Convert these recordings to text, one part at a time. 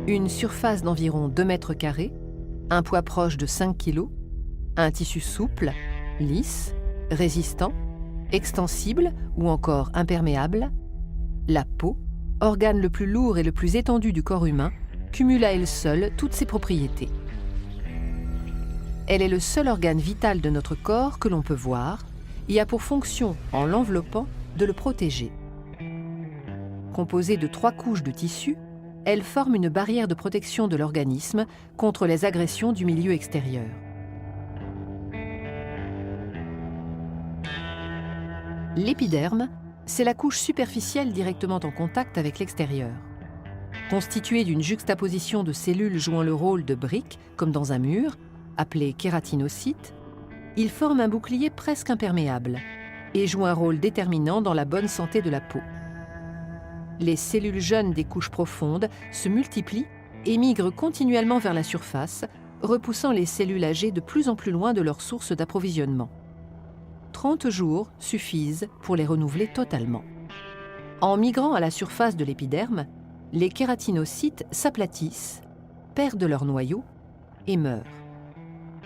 Une surface d'environ 2 mètres carrés, un poids proche de 5 kg, un tissu souple, lisse, résistant, extensible ou encore imperméable, la peau, organe le plus lourd et le plus étendu du corps humain, cumule à elle seule toutes ses propriétés. Elle est le seul organe vital de notre corps que l'on peut voir et a pour fonction, en l'enveloppant, de le protéger. Composée de 3 couches de tissu, elle forme une barrière de protection de l'organisme contre les agressions du milieu extérieur. L'épiderme, c'est la couche superficielle directement en contact avec l'extérieur. Constituée d'une juxtaposition de cellules jouant le rôle de briques, comme dans un mur, appelé kératinocyte, il forme un bouclier presque imperméable et joue un rôle déterminant dans la bonne santé de la peau. Les cellules jeunes des couches profondes se multiplient et migrent continuellement vers la surface, repoussant les cellules âgées de plus en plus loin de leur source d'approvisionnement. 30 jours suffisent pour les renouveler totalement. En migrant à la surface de l'épiderme, les kératinocytes s'aplatissent, perdent leur noyau et meurent.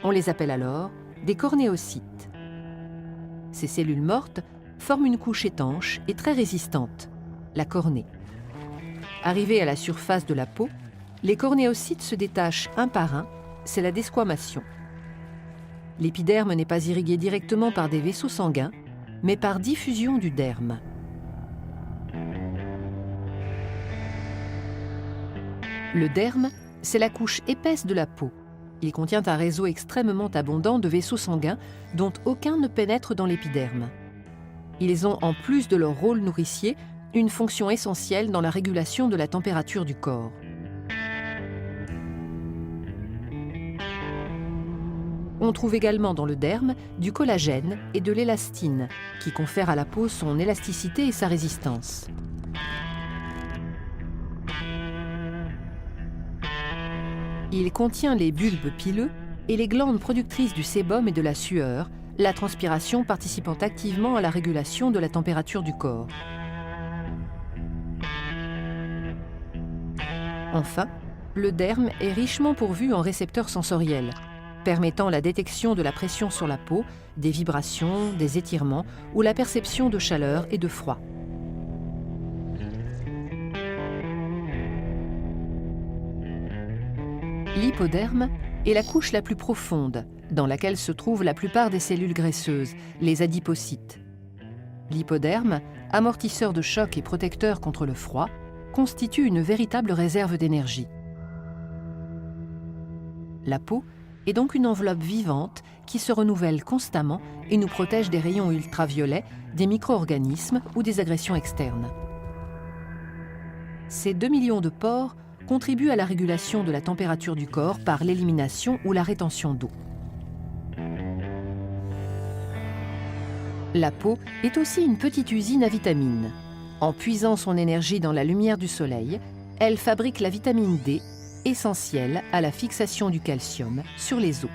On les appelle alors des cornéocytes. Ces cellules mortes forment une couche étanche et très résistante, la cornée. Arrivés à la surface de la peau, les cornéocytes se détachent un par un, c'est la desquamation. L'épiderme n'est pas irrigué directement par des vaisseaux sanguins, mais par diffusion du derme. Le derme, c'est la couche épaisse de la peau. Il contient un réseau extrêmement abondant de vaisseaux sanguins dont aucun ne pénètre dans l'épiderme. Ils ont, en plus de leur rôle nourricier, une fonction essentielle dans la régulation de la température du corps. On trouve également dans le derme du collagène et de l'élastine, qui confèrent à la peau son élasticité et sa résistance. Il contient les bulbes pileux et les glandes productrices du sébum et de la sueur, la transpiration participant activement à la régulation de la température du corps. Enfin, le derme est richement pourvu en récepteurs sensoriels, permettant la détection de la pression sur la peau, des vibrations, des étirements ou la perception de chaleur et de froid. L'hypoderme est la couche la plus profonde, dans laquelle se trouvent la plupart des cellules graisseuses, les adipocytes. L'hypoderme, amortisseur de choc et protecteur contre le froid, constitue une véritable réserve d'énergie. La peau est donc une enveloppe vivante qui se renouvelle constamment et nous protège des rayons ultraviolets, des micro-organismes ou des agressions externes. Ces 2 millions de pores contribuent à la régulation de la température du corps par l'élimination ou la rétention d'eau. La peau est aussi une petite usine à vitamines. En puisant son énergie dans la lumière du soleil, elle fabrique la vitamine D, essentielle à la fixation du calcium sur les os.